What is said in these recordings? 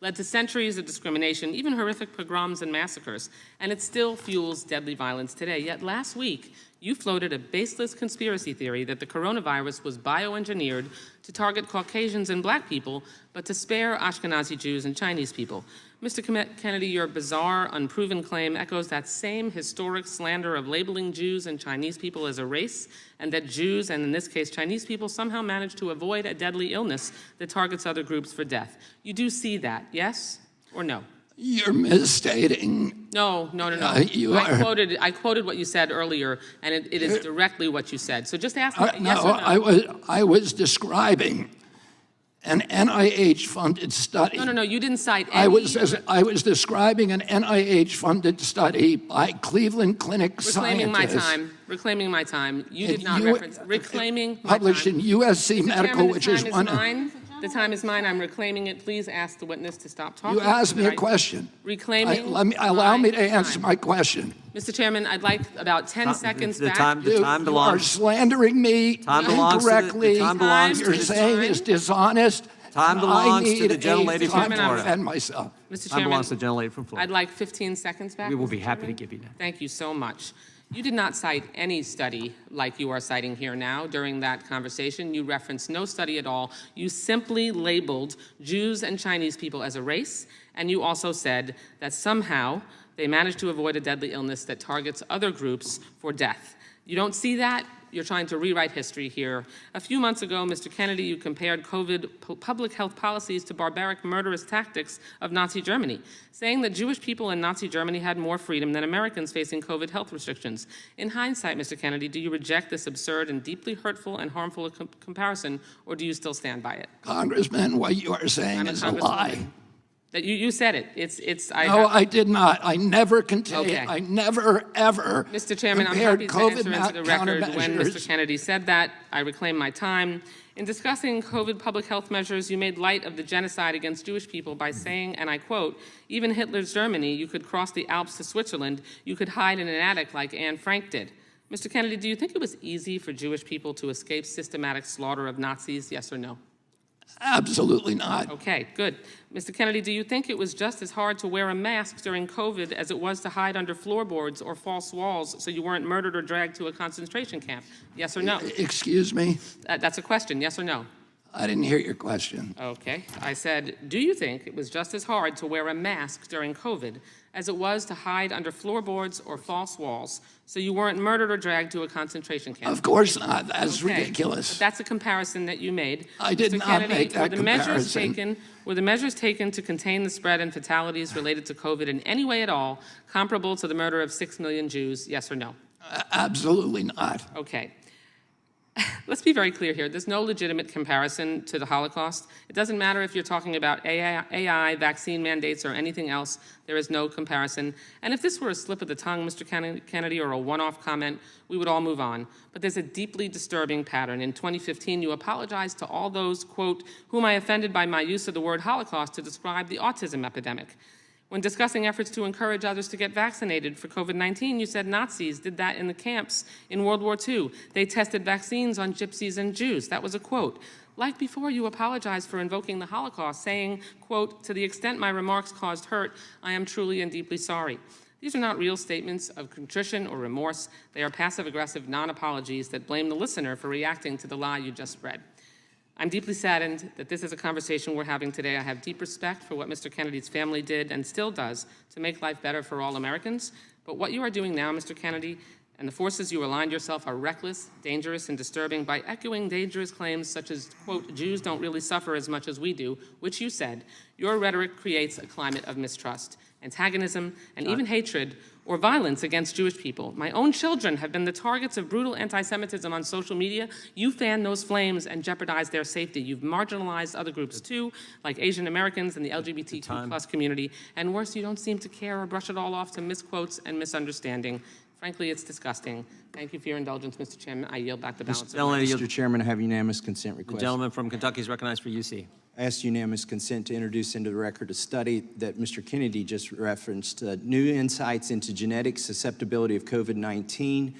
led to centuries of discrimination, even horrific pogroms and massacres, and it still fuels deadly violence today. Yet last week, you floated a baseless conspiracy theory that the coronavirus was bioengineered to target Caucasians and black people, but to spare Ashkenazi Jews and Chinese people. Mr. Kennedy, your bizarre, unproven claim echoes that same historic slander of labeling Jews and Chinese people as a race, and that Jews, and in this case Chinese people, somehow managed to avoid a deadly illness that targets other groups for death. You do see that, yes or no? You're misstating. No. I quoted what you said earlier, and it is directly what you said. So just ask me yes or no. I was describing an NIH-funded study. No, you didn't cite any. I was describing an NIH-funded study by Cleveland Clinic scientists. Reclaiming my time. You did not reference reclaiming my published time. in USC Mr. Medical, Chairman, which is one. The time is mine. I'm reclaiming it. Please ask the witness to stop talking. You asked me a question. Reclaiming. Allow me to answer my question. Mr. Chairman, I'd like about 10 seconds back. The time belongs. You are slandering me incorrectly. You're saying it's dishonest. Time belongs to the gentlelady from Florida. Florida. Defend myself. Mr. Chairman, time belongs to the gentlelady from Florida. I'd like 15 seconds back. We will be happy to give you that. Thank you so much. You did not cite any study like you are citing here now during that conversation. You referenced no study at all. You simply labeled Jews and Chinese people as a race, and you also said that somehow they managed to avoid a deadly illness that targets other groups for death. You don't see that? You're trying to rewrite history here. A few months ago, Mr. Kennedy, you compared COVID public health policies to barbaric, murderous tactics of Nazi Germany, saying that Jewish people in Nazi Germany had more freedom than Americans facing COVID health restrictions. In hindsight, Mr. Kennedy, do you reject this absurd and deeply hurtful and harmful comparison, or do you still stand by it? Congressman, what you are saying is a lie. That you said it. I did not. I never contained. Okay. I never, ever Mr. Chairman, I'm happy to enter into the record when Mr. Kennedy said that. I reclaim my time. In discussing COVID public health measures, you made light of the genocide against Jewish people by saying, and I quote, even Hitler's Germany, you could cross the Alps to Switzerland, you could hide in an attic like Anne Frank did. Mr. Kennedy, do you think it was easy for Jewish people to escape systematic slaughter of Nazis, yes or no? Absolutely not. Okay, good. Mr. Kennedy, do you think it was just as hard to wear a mask during COVID as it was to hide under floorboards or false walls so you weren't murdered or dragged to a concentration camp? Yes or no? Excuse me? That's a question, yes or no? I didn't hear your question. Okay. I said, do you think it was just as hard to wear a mask during COVID as it was to hide under floorboards or false walls so you weren't murdered or dragged to a concentration camp? Of course not. That's ridiculous. But that's a comparison that you made. I did not make that comparison. Were the measures taken to contain the spread and fatalities related to COVID in any way at all comparable to the murder of 6 million Jews, yes or no? Absolutely not. Okay. Let's be very clear here. There's no legitimate comparison to the Holocaust. It doesn't matter if you're talking about AI, vaccine mandates, or anything else. There is no comparison. And if this were a slip of the tongue, Mr. Kennedy, or a one-off comment, we would all move on. But there's a deeply disturbing pattern. In 2015, you apologized to all those, quote, whom I offended by my use of the word Holocaust to describe the autism epidemic. When discussing efforts to encourage others to get vaccinated for COVID-19, you said Nazis did that in the camps in World War II. They tested vaccines on gypsies and Jews. That was a quote. Like before, you apologized for invoking the Holocaust, saying, quote, to the extent my remarks caused hurt, I am truly and deeply sorry. These are not real statements of contrition or remorse. They are passive-aggressive non-apologies that blame the listener for reacting to the lie you just spread. I'm deeply saddened that this is a conversation we're having today. I have deep respect for what Mr. Kennedy's family did and still does to make life better for all Americans. But what you are doing now, Mr. Kennedy, and the forces you aligned yourself are reckless, dangerous, and disturbing by echoing dangerous claims such as, quote, Jews don't really suffer as much as we do, which you said. Your rhetoric creates a climate of mistrust, antagonism, and even hatred or violence against Jewish people. My own children have been the targets of brutal anti-Semitism on social media. You fan those flames and jeopardize their safety. You've marginalized other groups too, like Asian Americans and the LGBTQ plus community. And worse, you don't seem to care or brush it all off to misquotes and misunderstanding. Frankly, it's disgusting. Thank you for your indulgence, Mr. Chairman. I yield back the balance of my time. Mr. Chairman, I have unanimous consent request. The gentleman from Kentucky is recognized for UC. I ask unanimous consent to introduce into the record a study that Mr. Kennedy just referenced, new insights into genetic susceptibility of COVID-19.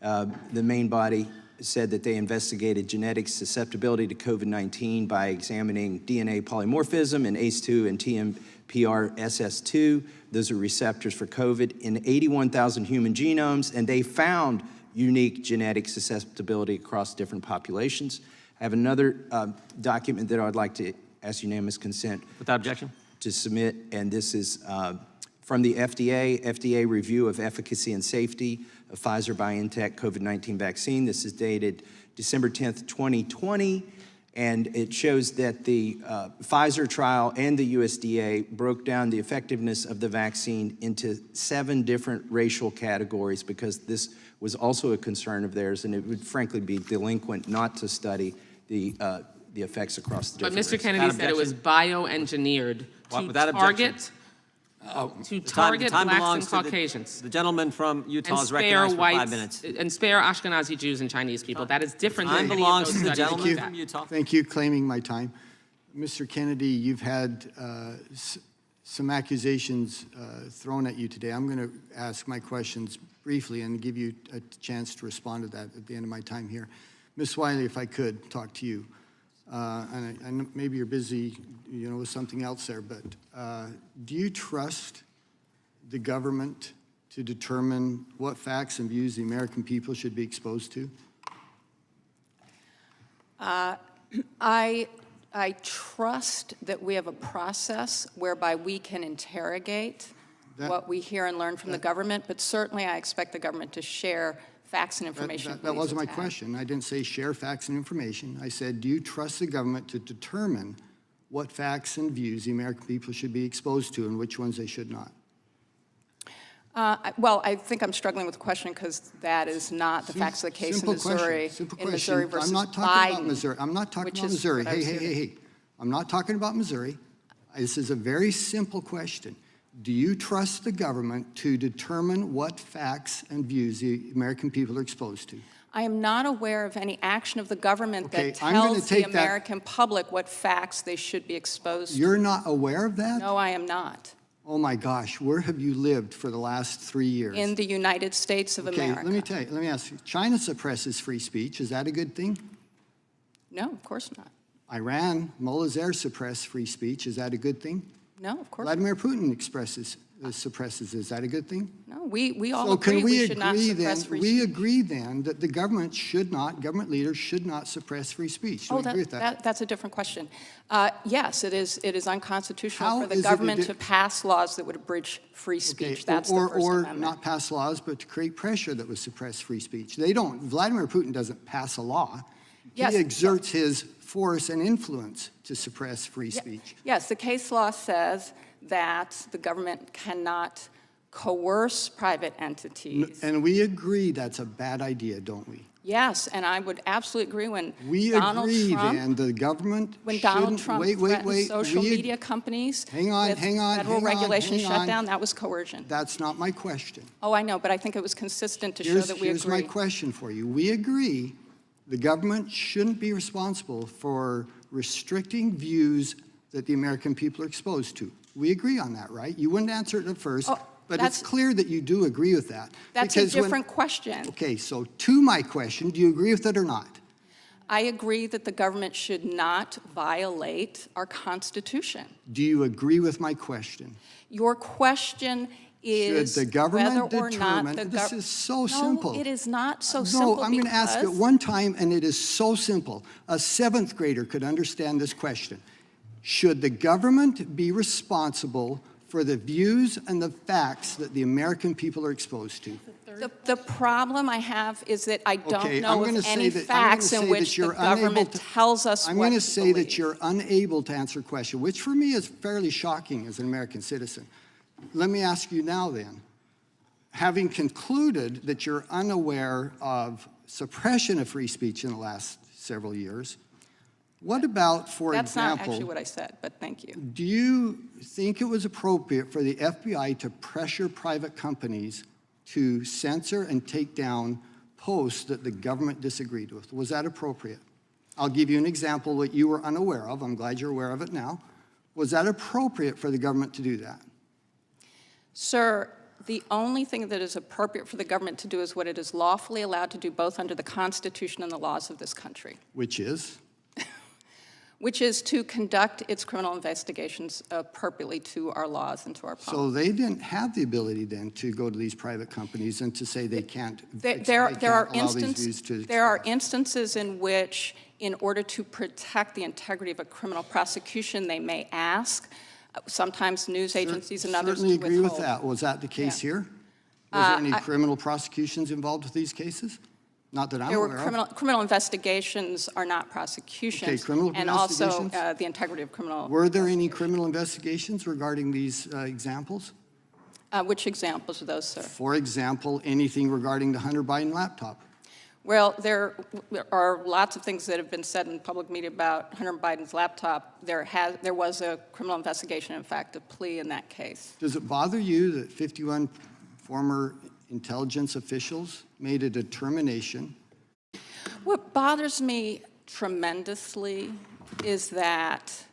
The main body said that they investigated genetic susceptibility to COVID-19 by examining DNA polymorphism in ACE2 and TMPRSS2. Those are receptors for COVID in 81,000 human genomes, and they found unique genetic susceptibility across different populations. I have another document that I'd like to ask unanimous consent Without objection. to submit, and this is from the FDA review of efficacy and safety of Pfizer-BioNTech COVID-19 vaccine. This is dated December 10th, 2020, and it shows that the Pfizer trial and the USDA broke down the effectiveness of the vaccine into 7 different racial categories, because this was also a concern of theirs, and it would frankly be delinquent not to study the effects across the But different Mr. races. Kennedy said it was bioengineered to Without target, Time blacks and belongs to Caucasians. The gentleman from Utah And is spare recognized for 5 whites, minutes. and spare Ashkenazi Jews and Chinese people. That is different Time than any of belongs those to the studies gentleman looked from at. Utah. Thank you, claiming my time. Mr. Kennedy, you've had some accusations thrown at you today. I'm going to ask my questions briefly and give you a chance to respond to that at the end of my time here. Ms. Wiley, if I could talk to you. And I know maybe you're busy, with something else there, but do you trust the government to determine what facts and views the American people should be exposed to? I trust that we have a process whereby we can interrogate what we hear and learn from the government, but certainly I expect the government to share facts and information. That wasn't my question. I didn't say share facts and information. I said, do you trust the government to determine what facts and views the American people should be exposed to and which ones they should not? Well, I think I'm struggling with the question because that is not the facts of the case in Missouri. Simple in question. Missouri versus I'm not talking about Biden, Missouri. I'm not talking which about is Missouri. what I was here to- Hey. I'm not talking about Missouri. This is a very simple question. Do you trust the government to determine what facts and views the American people are exposed to? I am not aware of any action of the government Okay, that I'm gonna tells the take that- American public what facts they should be exposed to. You're not aware of that? No, I am not. Oh my gosh, where have you lived for the last 3 years? In the United States of Okay, America. let me ask you. China suppresses free speech. Is that a good thing? No, of course not. Iran, mullahs there suppress free speech. Is that a good thing? No, of course not. Vladimir Putin suppresses. Is that a good thing? No, we all So agree can we should not agree suppress then? free We speech. agree then that the government government leaders should not suppress free speech. Do we agree with that? That's a different question. Yes, it is unconstitutional How for the is it government to pass laws that would abridge free speech. That's the First or Amendment. not pass laws, but to create pressure that would suppress free speech. They don't. Vladimir Putin doesn't pass a law. Yes. He exerts his force and influence to suppress free speech. Yes, the case law says that the government cannot coerce private entities. And we agree that's a bad idea, don't we? Yes, and I would absolutely agree when We Donald agree Trump, then the government when Donald shouldn't- Trump wait, threatened social we- media companies Hang on, with hang on, federal hang on, regulation hang on. shutdown, that was coercion. That's not my question. Oh, I know, but I think it was consistent to show Here's that we my agree. question for you. We agree the government shouldn't be responsible for restricting views that the American people are exposed to. We agree on that, right? You wouldn't answer it at first, Oh, but that's- it's clear that you do agree with that. That's a Because when- different question. Okay, so to my question, do you agree with it or not? I agree that the government should not violate our Constitution. Do you agree with my question? Your question is Should the government whether or not determine- the this is so simple. No, it is not so simple. No, I'm going to ask it because- one time, and it is so simple. A 7th grader could understand this question. Should the government be responsible for the views and the facts that the American people are exposed to? The problem I have is that I don't Okay, I'm know gonna of say any that- I'm facts gonna in say which that the you're unable government to- tells us I'm what going to to say that believe. you're unable to answer a question, which for me is fairly shocking as an American citizen. Let me ask you now then, having concluded that you're unaware of suppression of free speech in the last several years, what about, for That's not example, actually what I said, but thank you. do you think it was appropriate for the FBI to pressure private companies to censor and take down posts that the government disagreed with? Was that appropriate? I'll give you an example that you were unaware of. I'm glad you're aware of it now. Was that appropriate for the government to do that? Sir, The only thing that is appropriate for the government to do is what it is lawfully allowed to do, both under the Constitution and the laws of this country, Which is? which is to conduct its criminal investigations appropriately to our laws and to our policy. So they didn't have the ability then to go to these private companies and to say they can't There are allow these views to. there are instances in which, in order to protect the integrity of a criminal prosecution, they may ask, sometimes news agencies and others to Certainly agree with withhold. that. Was that the case Yeah. here? Was there any criminal prosecutions involved with these cases? Not that I'm There aware were of. criminal investigations are not prosecutions. Okay, criminal And also investigations? the integrity of criminal. Were there any criminal investigations regarding these examples? Which examples are those, sir? For example, anything regarding the Hunter Biden laptop? Well, there are lots of things that have been said in public media about Hunter Biden's laptop. There was a criminal investigation, in fact, a plea in that case. Does it bother you that 51 former intelligence officials made a determination? What bothers me tremendously is that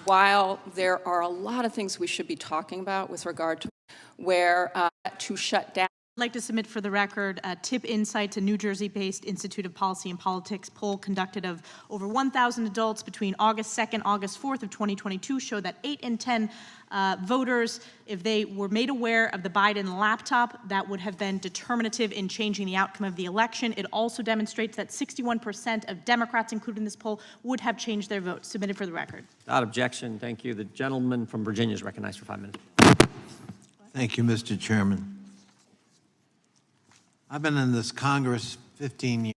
while there are a lot of things we should be talking about with regard to where to shut down. I'd like to submit for the record TIP Insights, a New Jersey-based Institute of Policy and Politics poll conducted of over 1,000 adults between August 2nd, August 4th of 2022 showed that 8 in 10 voters, if they were made aware of the Biden laptop, that would have been determinative in changing the outcome of the election. It also demonstrates that 61% of Democrats included in this poll would have changed their vote. Submitted for the record. Without objection, thank you. The gentleman from Virginia is recognized for 5 minutes. Thank you, Mr. Chairman. I've been in this Congress 15 years.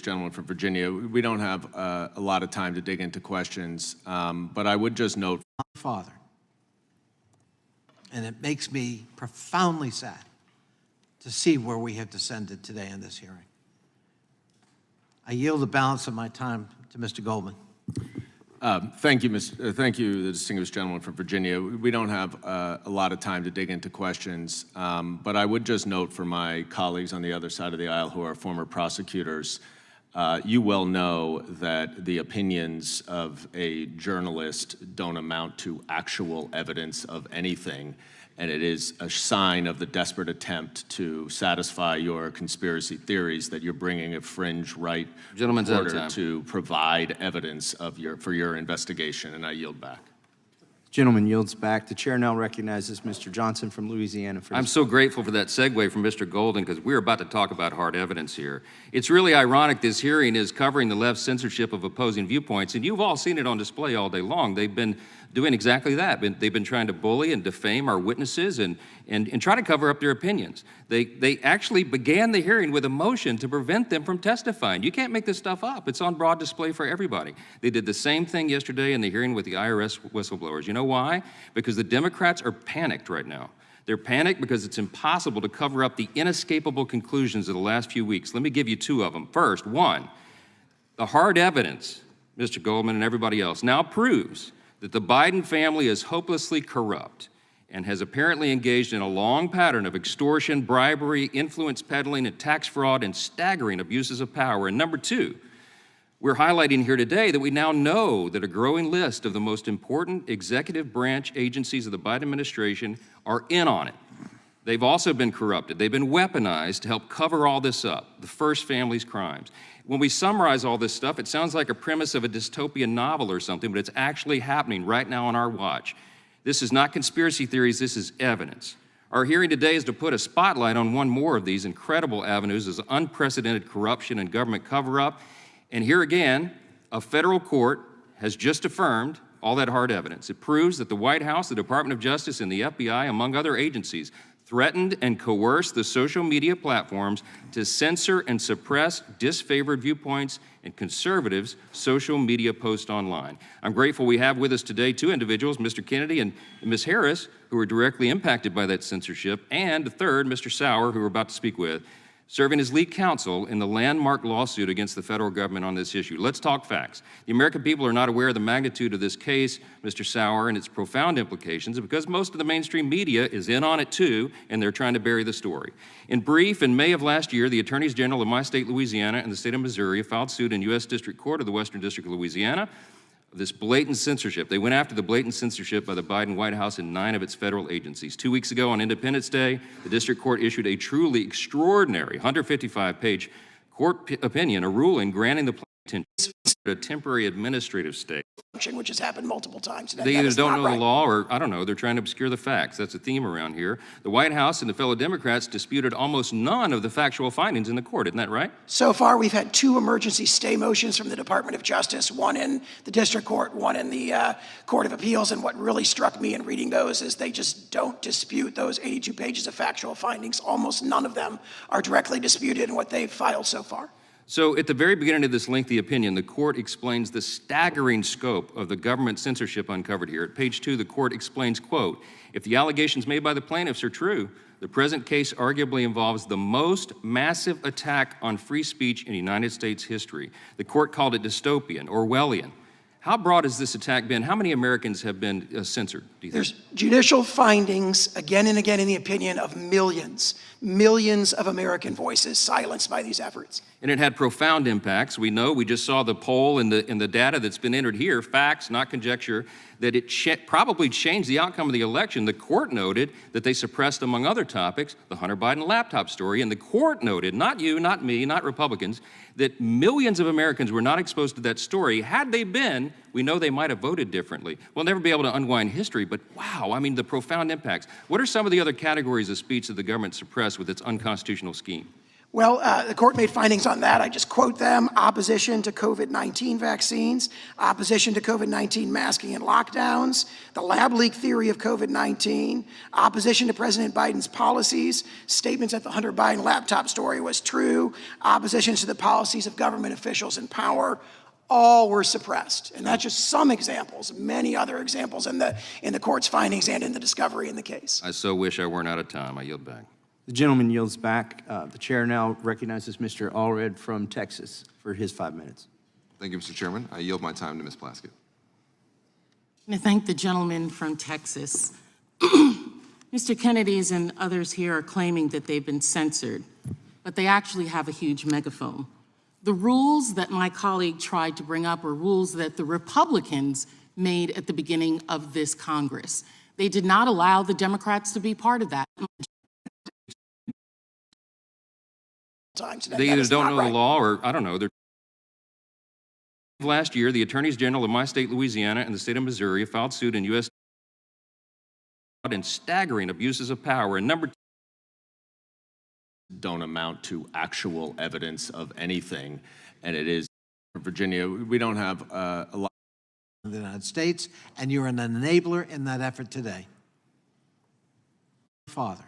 Gentleman from Virginia, we don't have a lot of time to dig into questions, but I would just note. My father. And it makes me profoundly sad to see where we have descended today in this hearing. I yield the balance of my time to Mr. Goldman. Thank you, thank you, the distinguished gentleman from Virginia. We don't have a lot of time to dig into questions, but I would just note for my colleagues on the other side of the aisle who are former prosecutors, you well know that the opinions of a journalist don't amount to actual evidence of anything, and it is a sign of the desperate attempt to satisfy your conspiracy theories that you're bringing a fringe right Gentleman's out of reporter time. to provide evidence of for your investigation, and I yield back. Gentleman yields back. The chair now recognizes Mr. Johnson from Louisiana. I'm so grateful for that segue from Mr. Golden because we're about to talk about hard evidence here. It's really ironic this hearing is covering the left's censorship of opposing viewpoints, and you've all seen it on display all day long. They've been doing exactly that. They've been trying to bully and defame our witnesses and try to cover up their opinions. They actually began the hearing with a motion to prevent them from testifying. You can't make this stuff up. It's on broad display for everybody. They did the same thing yesterday in the hearing with the IRS whistleblowers. You know why? Because the Democrats are panicked right now. They're panicked because it's impossible to cover up the inescapable conclusions of the last few weeks. Let me give you two of them. First, one, the hard evidence, Mr. Goldman and everybody else, now proves that the Biden family is hopelessly corrupt and has apparently engaged in a long pattern of extortion, bribery, influence peddling, and tax fraud and staggering abuses of power. And number two, we're highlighting here today that we now know that a growing list of the most important executive branch agencies of the Biden administration are in on it. They've also been corrupted. They've been weaponized to help cover all this up, the first family's crimes. When we summarize all this stuff, it sounds like a premise of a dystopian novel or something, but it's actually happening right now on our watch. This is not conspiracy theories, this is evidence. Our hearing today is to put a spotlight on one more of these incredible avenues of unprecedented corruption and government cover-up. And here again, a federal court has just affirmed all that hard evidence. It proves that the White House, the Department of Justice, and the FBI, among other agencies, threatened and coerced the social media platforms to censor and suppress disfavored viewpoints and conservatives' social media posts online. I'm grateful we have with us today two individuals, Mr. Kennedy and Ms. Harris, who were directly impacted by that censorship, and the third, Mr. Sauer, who we're about to speak with, serving as lead counsel in the landmark lawsuit against the federal government on this issue. Let's talk facts. The American people are not aware of the magnitude of this case, Mr. Sauer, and its profound implications because most of the mainstream media is in on it too, and they're trying to bury the story. In brief, in May of last year, the attorneys general of my state, Louisiana, and the state of Missouri filed suit in U.S. District Court of the Western District of Louisiana of this blatant censorship. They went after the blatant censorship by the Biden White House in 9 of its federal agencies. 2 weeks ago on Independence Day, the district court issued a truly extraordinary 155-page court opinion, a ruling granting the plaintiff a temporary administrative stay. Which has happened multiple times today. They That either is don't not know right. the law or, I don't know, they're trying to obscure the facts. That's a theme around here. The White House and the fellow Democrats disputed almost none of the factual findings in the court. Isn't that right? So far, we've had 2 emergency stay motions from the Department of Justice, one in the district court, one in the Court of Appeals. And what really struck me in reading those is they just don't dispute those 82 pages of factual findings. Almost none of them are directly disputed in what they've filed so far. So at the very beginning of this lengthy opinion, the court explains the staggering scope of the government censorship uncovered here. At page 2, the court explains, quote, if the allegations made by the plaintiffs are true, the present case arguably involves the most massive attack on free speech in United States history. The court called it dystopian, Orwellian. How broad has this attack been? How many Americans have been censored, do you think? There's judicial findings again and again in the opinion of millions of American voices silenced by these efforts. And it had profound impacts. We know, we just saw the poll in the data that's been entered here, facts, not conjecture, that it probably changed the outcome of the election. The court noted that they suppressed, among other topics, the Hunter Biden laptop story. And the court noted, not you, not me, not Republicans, that millions of Americans were not exposed to that story. Had they been, we know they might have voted differently. We'll never be able to unwind history, but wow, I mean, the profound impacts. What are some of the other categories of speech that the government suppressed with its unconstitutional scheme? Well, the court made findings on that. I just quote them: opposition to COVID-19 vaccines, opposition to COVID-19 masking and lockdowns, the lab leak theory of COVID-19, opposition to President Biden's policies, statements that the Hunter Biden laptop story was true, opposition to the policies of government officials in power. All were suppressed. And that's just some examples, many other examples in the court's findings and in the discovery in the case. I so wish I weren't out of time. I yield back. The gentleman yields back. The chair now recognizes Mr. Allred from Texas for his 5 minutes. Thank you, Mr. Chairman. I yield my time to Ms. Plaskett. I thank the gentleman from Texas. Mr. Kennedy's and others here are claiming that they've been censored, but they actually have a huge megaphone. The rules that my colleague tried to bring up are rules that the Republicans made at the beginning of this Congress. They did not allow the Democrats to be part of that. They either don't know the law or, I don't know, last year, the attorneys general of my state, Louisiana, and the state of Missouri filed suit in U.S. in staggering abuses of power. And number 2, don't amount to actual evidence of anything. And it is, Virginia, we don't have a lot In the United States, and you're an enabler in that effort today. Father.